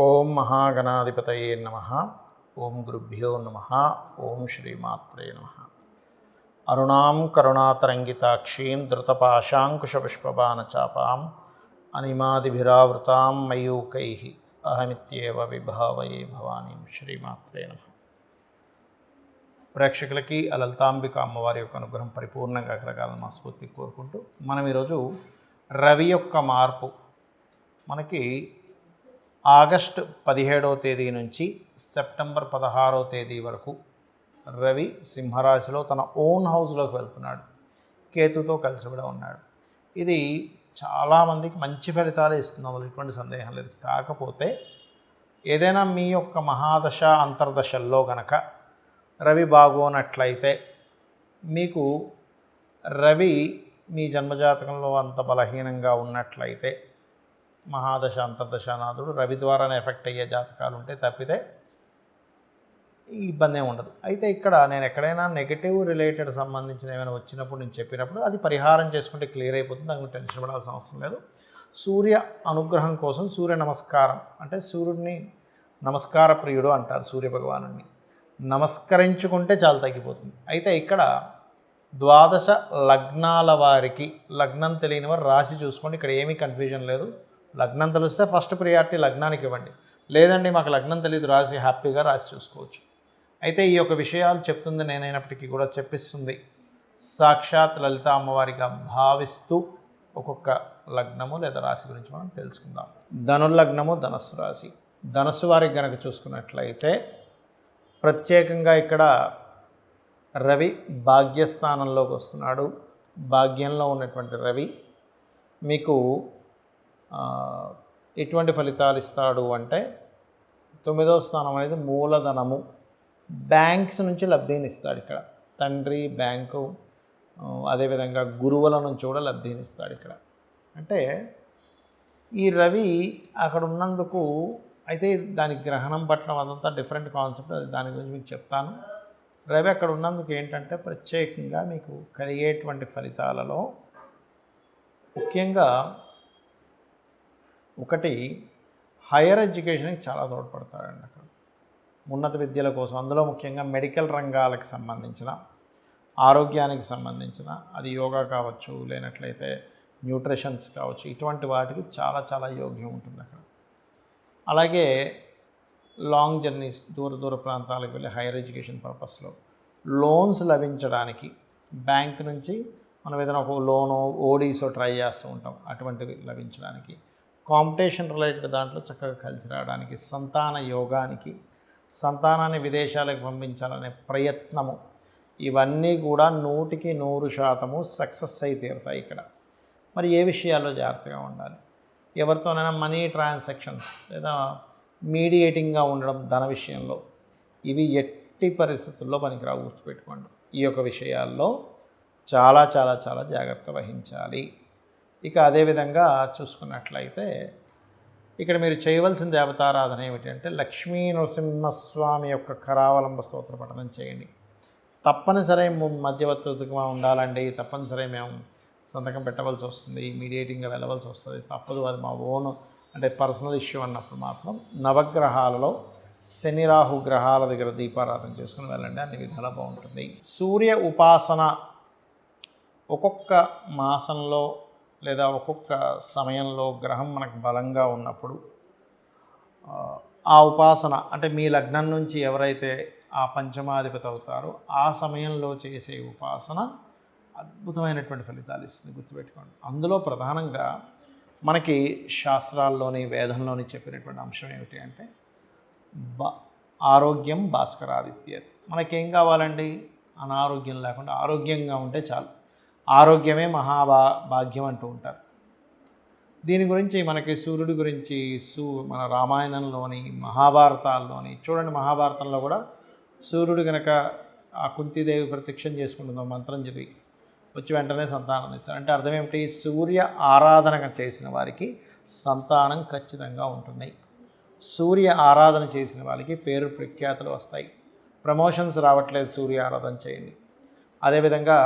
ఓం మహాగణాధిపతయే నమః. ఓం గురుభ్యో నమః. ఓం శ్రీమాత్రే నమః. అరుణాం కరుణాతరంగితాక్షీం ధృతపాశాంకుశపుష్పబాణచాపాం అనిమాదిభిరావృతాం మయూకైః అహమిత్యేవ విభావయే భవానీం. శ్రీమాత్రే నమః. ప్రేక్షకులకి లలితాంబిక అమ్మవారి యొక్క అనుగ్రహం పరిపూర్ణంగా కలగాలని మనస్ఫూర్తిగా కోరుకుంటూ మనం ఈరోజు రవి యొక్క మార్పు మనకి ఆగస్టు 17వ తేదీ నుంచి సెప్టెంబర్ 16వ తేదీ వరకు రవి సింహరాశిలో తన ఓన్ హౌస్లోకి వెళ్తున్నాడు. కేతుతో కలిసి కూడా ఉన్నాడు. ఇది చాలామందికి మంచి ఫలితాలు ఇస్తుంది, అందులో ఎటువంటి సందేహం లేదు. కాకపోతే ఏదైనా మీ యొక్క మహాదశ అంతర్దశల్లో గనక రవి బాగోనట్లయితే మీకు రవి మీ జన్మజాతకంలో అంత బలహీనంగా ఉన్నట్లయితే మహాదశ అంతర్దశానాథుడు రవి ద్వారానే ఎఫెక్ట్ అయ్యే జాతకాలు ఉంటే తప్పితే ఈ ఇబ్బంది ఏమి ఉండదు. అయితే ఇక్కడ నేను ఎక్కడైనా నెగిటివ్ రిలేటెడ్ సంబంధించిన ఏమైనా వచ్చినప్పుడు నేను చెప్పినప్పుడు అది పరిహారం చేసుకుంటే క్లియర్ అయిపోతుంది, దానికి టెన్షన్ పడాల్సిన అవసరం లేదు. సూర్య అనుగ్రహం కోసం సూర్య నమస్కారం అంటే సూర్యుడిని నమస్కార ప్రియుడు అంటారు. సూర్య భగవానుడిని నమస్కరించుకుంటే చాలా తగ్గిపోతుంది. అయితే ఇక్కడ ద్వాదశ లగ్నాల వారికి లగ్నం తెలియని వారు రాశి చూసుకోండి. ఇక్కడ ఏమీ కన్ఫ్యూజన్ లేదు. లగ్నం తెలిస్తే ఫస్ట్ ప్రియారిటీ లగ్నానికి ఇవ్వండి. లేదండి మాకు లగ్నం తెలియదు రాశి, హ్యాపీగా రాశి చూసుకోవచ్చు. అయితే ఈ యొక్క విషయాలు చెప్తుంది నేనైనప్పటికీ కూడా చెప్పిస్తుంది సాక్షాత్ లలిత అమ్మవారిగా భావిస్తూ ఒక్కొక్క లగ్నము లేదా రాశి గురించి మనం తెలుసుకుందాం. ధనుర్లగ్నము ధనస్సు రాశి. ధనస్సు వారికి కనుక చూసుకున్నట్లయితే ప్రత్యేకంగా ఇక్కడ రవి భాగ్యస్థానంలోకి వస్తున్నాడు. భాగ్యంలో ఉన్నటువంటి రవి మీకు ఎటువంటి ఫలితాలు ఇస్తాడు అంటే 9వ స్థానం అనేది మూలధనము, బ్యాంక్స్ నుంచి లబ్ధిని ఇస్తాడు. ఇక్కడ తండ్రి, బ్యాంకు, అదేవిధంగా గురువుల నుంచి కూడా లబ్ధిని ఇస్తాడు. ఇక్కడ అంటే ఈ రవి అక్కడ ఉన్నందుకు అయితే దానికి గ్రహణం పట్టడం అదంతా డిఫరెంట్ కాన్సెప్ట్, అది దాని గురించి మీకు చెప్తాను. రవి అక్కడ ఉన్నందుకు ఏంటంటే ప్రత్యేకంగా మీకు కలిగేటువంటి ఫలితాలలో ముఖ్యంగా ఒకటి హైయర్ ఎడ్యుకేషన్కి చాలా తోడ్పడతాడండి. అక్కడ ఉన్నత విద్యల కోసం, అందులో ముఖ్యంగా మెడికల్ రంగాలకు సంబంధించిన, ఆరోగ్యానికి సంబంధించిన, అది యోగా కావచ్చు, లేనట్లయితే న్యూట్రిషన్స్ కావచ్చు, ఇటువంటి వాటికి చాలా చాలా యోగ్యం ఉంటుంది అక్కడ. అలాగే లాంగ్ జర్నీస్, దూర ప్రాంతాలకు వెళ్ళి హైయర్ ఎడ్యుకేషన్ పర్పస్లో లోన్స్ లభించడానికి బ్యాంక్ నుంచి మనం ఏదైనా ఒక లోనో ఓడీసో ట్రై చేస్తూ ఉంటాం, అటువంటివి లభించడానికి, కాంపిటీషన్ రిలేటెడ్ దాంట్లో చక్కగా కలిసి రావడానికి, సంతాన యోగానికి, సంతానాన్ని విదేశాలకు పంపించాలనే ప్రయత్నము, ఇవన్నీ కూడా 100% సక్సెస్ అయి తీరుతాయి ఇక్కడ. మరి ఏ విషయాల్లో జాగ్రత్తగా ఉండాలి? ఎవరితోనైనా మనీ ట్రాన్సాక్షన్స్ లేదా మీడియేటింగ్గా ఉండడం ధన విషయంలో, ఇవి ఎట్టి పరిస్థితుల్లో పనికిరావు, గుర్తుపెట్టుకోండి. ఈ యొక్క విషయాల్లో చాలా చాలా చాలా జాగ్రత్త వహించాలి. ఇక అదేవిధంగా చూసుకున్నట్లయితే ఇక్కడ మీరు చేయవలసిన దేవతారాధన ఏమిటంటే లక్ష్మీ నరసింహస్వామి యొక్క కరావలంబ స్తోత్ర పఠనం చేయండి. తప్పనిసరి మధ్యవర్తిగా ఉండాలండి, తప్పనిసరి మేము సంతకం పెట్టవలసి వస్తుంది, మీడియేటింగ్గా వెళ్ళవలసి వస్తుంది, తప్పదు, అది మా ఓన్ అంటే పర్సనల్ ఇష్యూ అన్నప్పుడు మాత్రం నవగ్రహాలలో శని రాహు గ్రహాల దగ్గర దీపారాధన చేసుకుని వెళ్ళండి, అన్ని విధాలా బాగుంటుంది. సూర్య ఉపాసన ఒక్కొక్క మాసంలో లేదా ఒక్కొక్క సమయంలో గ్రహం మనకు బలంగా ఉన్నప్పుడు ఆ ఉపాసన అంటే మీ లగ్నం నుంచి ఎవరైతే ఆ పంచమాధిపతి అవుతారో ఆ సమయంలో చేసే ఉపాసన అద్భుతమైనటువంటి ఫలితాలు ఇస్తుంది, గుర్తుపెట్టుకోండి. అందులో ప్రధానంగా మనకి శాస్త్రాల్లోని వేదంలోని చెప్పినటువంటి అంశం ఏమిటి అంటే ఆరోగ్యం భాస్కరాదిత్య. మనకేం కావాలండి? అనారోగ్యం లేకుండా ఆరోగ్యంగా ఉంటే చాలు. ఆరోగ్యమే మహాభాగ్యం అంటూ ఉంటారు. దీని గురించి మనకి సూర్యుడి గురించి మన రామాయణంలోని మహాభారతాల్లోని చూడండి. మహాభారతంలో కూడా సూర్యుడు కనుక ఆ కుంతీదేవి ప్రత్యక్షం చేసుకుంటుందో మంత్రం చెప్పి వచ్చి వెంటనే సంతానం ఇస్తారు. అంటే అర్థం ఏమిటి? సూర్య ఆరాధన చేసిన వారికి సంతానం ఖచ్చితంగా ఉంటున్నాయి. సూర్య ఆరాధన చేసిన వాళ్ళకి పేరు ప్రఖ్యాతులు వస్తాయి. ప్రమోషన్స్ రావట్లేదు, సూర్య ఆరాధన చేయండి. అదేవిధంగా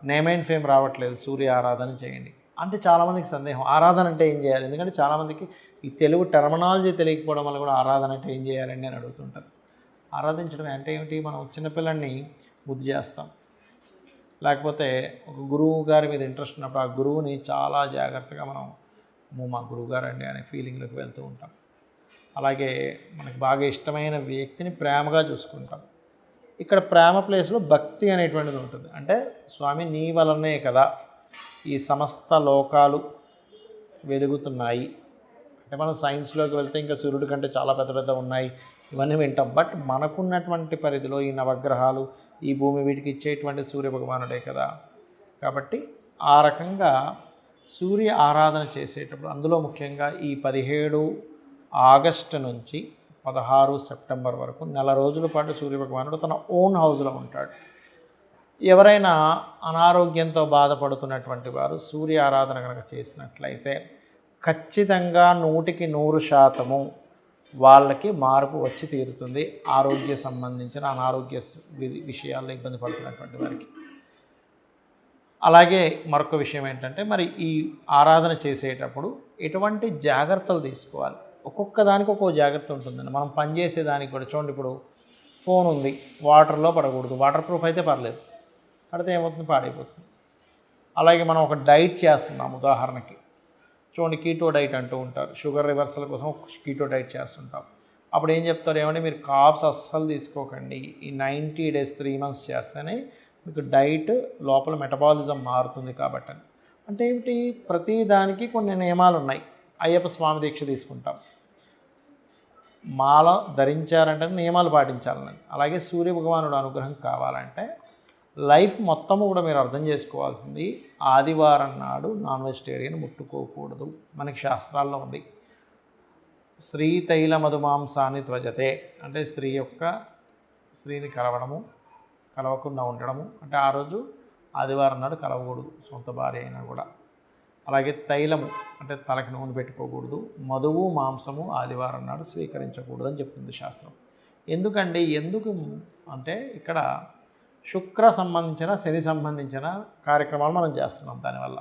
నేమ్ అండ్ ఫేమ్ రావట్లేదు, సూర్య ఆరాధన చేయండి. అంటే చాలామందికి సందేహం ఆరాధన అంటే ఏం చేయాలి, ఎందుకంటే చాలామందికి ఈ తెలుగు టర్మినాలజీ తెలియకపోవడం వల్ల కూడా ఆరాధన అంటే ఏం చేయాలండి అని అడుగుతుంటారు. ఆరాధించడం అంటే ఏమిటి, మనం చిన్నపిల్లల్ని ముద్దు చేస్తాం, లేకపోతే ఒక గురువు గారి మీద ఇంట్రెస్ట్ ఉన్నప్పుడు ఆ గురువుని చాలా జాగ్రత్తగా మనం మా గురువు గారు అండి అనే ఫీలింగ్లోకి వెళ్తూ ఉంటాం. అలాగే మనకు బాగా ఇష్టమైన వ్యక్తిని ప్రేమగా చూసుకుంటాం. ఇక్కడ ప్రేమ ప్లేస్లో భక్తి అనేటువంటిది ఉంటుంది. అంటే స్వామి నీ వలనే కదా ఈ సమస్త లోకాలు వెలుగుతున్నాయి. అంటే మనం సైన్స్లోకి వెళ్తే ఇంకా సూర్యుడి కంటే చాలా పెద్ద పెద్ద ఉన్నాయి, ఇవన్నీ వింటాం. బట్ మనకున్నటువంటి పరిధిలో ఈ నవగ్రహాలు, ఈ భూమి, వీటికి ఇచ్చేటువంటి సూర్యభగవానుడే కదా. కాబట్టి ఆ రకంగా సూర్య ఆరాధన చేసేటప్పుడు అందులో ముఖ్యంగా ఈ 17 ఆగస్టు నుంచి 16 సెప్టెంబర్ వరకు నెల రోజుల పాటు సూర్యభగవానుడు తన ఓన్ హౌస్లో ఉంటాడు. ఎవరైనా అనారోగ్యంతో బాధపడుతున్నటువంటి వారు సూర్య ఆరాధన కనుక చేసినట్లయితే ఖచ్చితంగా 100% వాళ్ళకి మార్పు వచ్చి తీరుతుంది. ఆరోగ్య సంబంధించిన అనారోగ్య విషయాల్లో ఇబ్బంది పడుతున్నటువంటి వారికి. అలాగే మరొక విషయం ఏంటంటే, మరి ఈ ఆరాధన చేసేటప్పుడు ఎటువంటి జాగ్రత్తలు తీసుకోవాలి, ఒక్కొక్క దానికి ఒక్కొక్క జాగ్రత్త ఉంటుందండి. మనం పనిచేసే దానికి కూడా చూడండి, ఇప్పుడు ఫోన్ ఉంది, వాటర్లో పడకూడదు, వాటర్ ప్రూఫ్ అయితే పర్లేదు, పడితే ఏమవుతుంది, పాడైపోతుంది. అలాగే మనం ఒక డైట్ చేస్తున్నాం, ఉదాహరణకి చూడండి కీటో డైట్ అంటూ ఉంటారు, షుగర్ రివర్సల్ కోసం కీటో డైట్ చేస్తుంటాం. అప్పుడు ఏం చెప్తారు, ఏమంటే మీరు కార్బ్స్ అస్సలు తీసుకోకండి, ఈ 90 days 3 months చేస్తేనే మీకు డైట్ లోపల మెటబాలిజం మారుతుంది కాబట్టి. అంటే ఏమిటి, ప్రతి దానికి కొన్ని నియమాలు ఉన్నాయి. అయ్యప్ప స్వామి దీక్ష తీసుకుంటాం, మాల ధరించారంటే నియమాలు పాటించాలని. అలాగే సూర్యభగవానుడు అనుగ్రహం కావాలంటే లైఫ్ మొత్తము కూడా మీరు అర్థం చేసుకోవాల్సింది, ఆదివారం నాడు నాన్ వెజిటేరియన్ ముట్టుకోకూడదు. మనకి శాస్త్రాల్లో ఉంది, స్త్రీ తైల మధుమాంసాన్ని త్వజతే, అంటే స్త్రీని కలవకుండా ఉండడము, అంటే ఆ రోజు ఆదివారం నాడు కలవకూడదు, సొంత భార్య అయినా కూడా. అలాగే తైలము అంటే తలకి నూనె పెట్టుకోకూడదు, మధువు మాంసము ఆదివారం నాడు స్వీకరించకూడదు అని చెప్తుంది శాస్త్రం. ఎందుకు అంటే ఇక్కడ శుక్ర సంబంధించిన, శని సంబంధించిన కార్యక్రమాలు మనం చేస్తున్నాం. దానివల్ల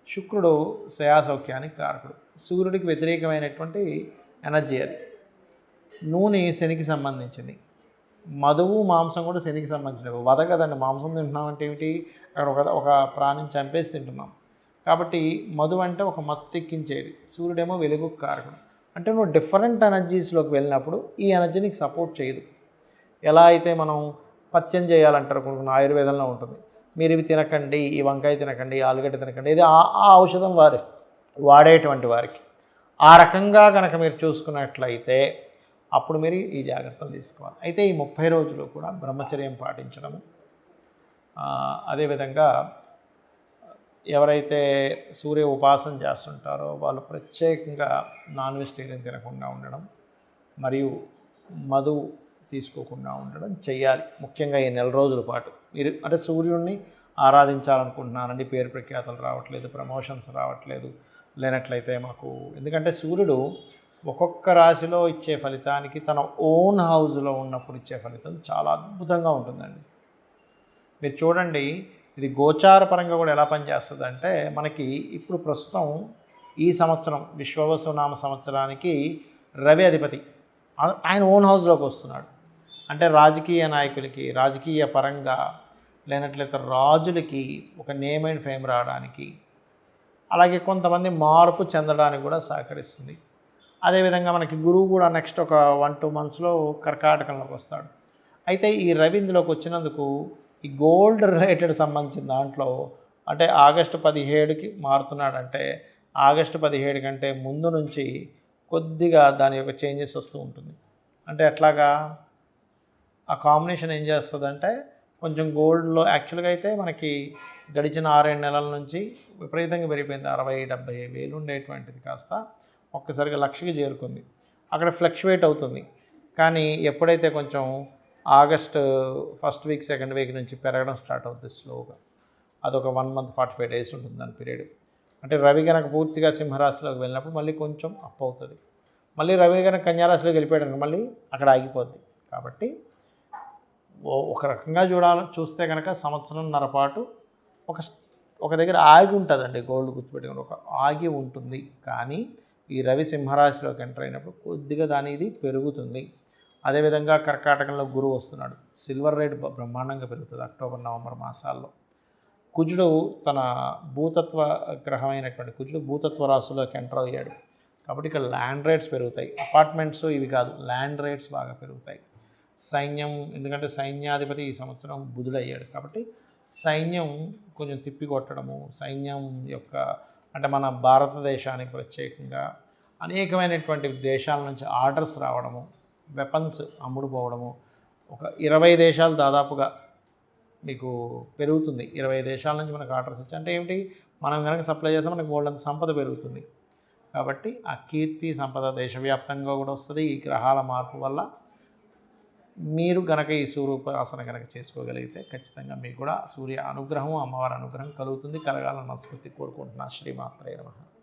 శుక్రుడు శయాసౌఖ్యానికి కారకుడు, సూర్యుడికి వ్యతిరేకమైనటువంటి ఎనర్జీ అది. నూనె శనికి సంబంధించింది, మధువు మాంసం కూడా శనికి సంబంధించినవి. వధ కదండి, మాంసం తింటున్నాం అంటే ఏమిటి, అక్కడ ఒక ప్రాణిని చంపేసి తింటున్నాం. కాబట్టి మధు అంటే ఒక మత్తు ఎక్కించేది, సూర్యుడేమో వెలుగు కారకుడు. అంటే నువ్వు డిఫరెంట్ ఎనర్జీస్లోకి వెళ్ళినప్పుడు ఈ ఎనర్జీ నీకు సపోర్ట్ చేయదు. ఎలా అయితే మనం పథ్యం చేయాలంటారు, కొన్ని ఆయుర్వేదంలో ఉంటుంది, మీరు ఇవి తినకండి, ఈ వంకాయ తినకండి, ఈ ఆలుగడ్డ తినకండి, ఇది ఆ ఔషధం వాడేటువంటి వారికి. ఆ రకంగా కనుక మీరు చూసుకున్నట్లయితే అప్పుడు మీరు ఈ జాగ్రత్తలు తీసుకోవాలి. అయితే ఈ 30 రోజులు కూడా బ్రహ్మచర్యం పాటించడము, అదేవిధంగా ఎవరైతే సూర్య ఉపాసన చేస్తుంటారో వాళ్ళు ప్రత్యేకంగా నాన్ వెజిటేరియన్ తినకుండా ఉండడం, మరియు మధు తీసుకోకుండా ఉండడం చెయ్యాలి. ముఖ్యంగా ఈ నెల రోజుల పాటు మీరు అంటే సూర్యుడిని ఆరాధించాలనుకుంటున్నానండి, పేరు ప్రఖ్యాతలు రావట్లేదు, ప్రమోషన్స్ రావట్లేదు, లేనట్లయితే మాకు, ఎందుకంటే సూర్యుడు ఒక్కొక్క రాశిలో ఇచ్చే ఫలితానికి తన ఓన్ హౌస్లో ఉన్నప్పుడు ఇచ్చే ఫలితం చాలా అద్భుతంగా ఉంటుందండి. మీరు చూడండి, ఇది గోచార పరంగా కూడా ఎలా పనిచేస్తుంది అంటే, మనకి ఇప్పుడు ప్రస్తుతం ఈ సంవత్సరం విశ్వవసునామ సంవత్సరానికి రవి అధిపతి ఆయన ఓన్ హౌస్లోకి వస్తున్నాడు. అంటే రాజకీయ నాయకులకి, రాజకీయ పరంగా, లేనట్లయితే రాజులకి ఒక నేమ్ అండ్ ఫేమ్ రావడానికి, అలాగే కొంతమంది మార్పు చెందడానికి కూడా సహకరిస్తుంది. అదేవిధంగా మనకి గురువు కూడా నెక్స్ట్ ఒక 1-2 monthsలో కర్కాటకంలోకి వస్తాడు. అయితే ఈ రవి ఇందులోకి వచ్చినందుకు ఈ గోల్డ్ రిలేటెడ్ సంబంధించిన దాంట్లో, అంటే ఆగస్టు 17కి మారుతున్నాడంటే ఆగస్టు 17 కంటే ముందు నుంచి కొద్దిగా దాని యొక్క చేంజెస్ వస్తూ ఉంటుంది. అంటే ఎట్లాగా ఆ కాంబినేషన్ ఏం చేస్తుందంటే, కొంచెం గోల్డ్లో యాక్చువల్గా అయితే మనకి గడిచిన 6-7 నెలల నుంచి విపరీతంగా పెరిగిపోయింది. 60-70 వేలు ఉండేటువంటిది కాస్త ఒక్కసారిగా 1,00,000కి చేరుకుంది. అక్కడ ఫ్లక్చువేట్ అవుతుంది. కానీ ఎప్పుడైతే కొంచెం August first week, second week నుంచి పెరగడం స్టార్ట్ అవుతుంది స్లోగా. అదొక 1 month 45 days ఉంటుంది దాని పీరియడ్. అంటే రవి కనుక పూర్తిగా సింహరాశిలోకి వెళ్ళినప్పుడు మళ్ళీ కొంచెం అప్ అవుతుంది. మళ్ళీ రవి కనుక కన్యారాశిలోకి వెళ్ళిపోయాడు మళ్ళీ అక్కడ ఆగిపోద్ది. కాబట్టి ఒక రకంగా చూస్తే కనుక సంవత్సరంన్నర పాటు ఒక ఒక దగ్గర ఆగి ఉంటుందండి. గోల్డ్ గుర్తుపెట్టుకుని ఒక ఆగి ఉంటుంది. కానీ ఈ రవి సింహరాశిలోకి ఎంటర్ అయినప్పుడు కొద్దిగా దాని ఇది పెరుగుతుంది. అదేవిధంగా కర్కాటకంలో గురువు వస్తున్నాడు. సిల్వర్ రేట్ బ్రహ్మాండంగా పెరుగుతుంది అక్టోబర్ నవంబర్ మాసాల్లో. కుజుడు తన భూతత్వ గ్రహమైనటువంటి కుజుడు భూతత్వ రాశిలోకి ఎంటర్ అయ్యాడు. కాబట్టి ఇక్కడ ల్యాండ్ రేట్స్ పెరుగుతాయి. అపార్ట్మెంట్స్ ఇవి కాదు, ల్యాండ్ రేట్స్ బాగా పెరుగుతాయి. సైన్యం, ఎందుకంటే సైన్యాధిపతి ఈ సంవత్సరం బుధుడయ్యాడు కాబట్టి సైన్యం కొంచెం తిప్పికొట్టడము, సైన్యం యొక్క అంటే మన భారతదేశానికి ప్రత్యేకంగా అనేకమైనటువంటి దేశాల నుంచి ఆర్డర్స్ రావడము, వెపన్స్ అమ్ముడు పోవడము, ఒక 20 దేశాలు దాదాపుగా మీకు పెరుగుతుంది. 20 దేశాల నుంచి మనకు ఆర్డర్స్ వచ్చాయి అంటే ఏమిటి, మనం కనుక సప్లై చేస్తే మనకు వాళ్ళంత సంపద పెరుగుతుంది. కాబట్టి ఆ కీర్తి సంపద దేశవ్యాప్తంగా కూడా వస్తుంది. ఈ గ్రహాల మార్పు వల్ల మీరు గనక ఈ సూర్యోపాసన కనుక చేసుకోగలిగితే ఖచ్చితంగా మీకు కూడా సూర్య అనుగ్రహం, అమ్మవారి అనుగ్రహం కలుగుతుంది. కలగాలని మనస్ఫూర్తి కోరుకుంటున్నా. శ్రీమాత్రే నమః.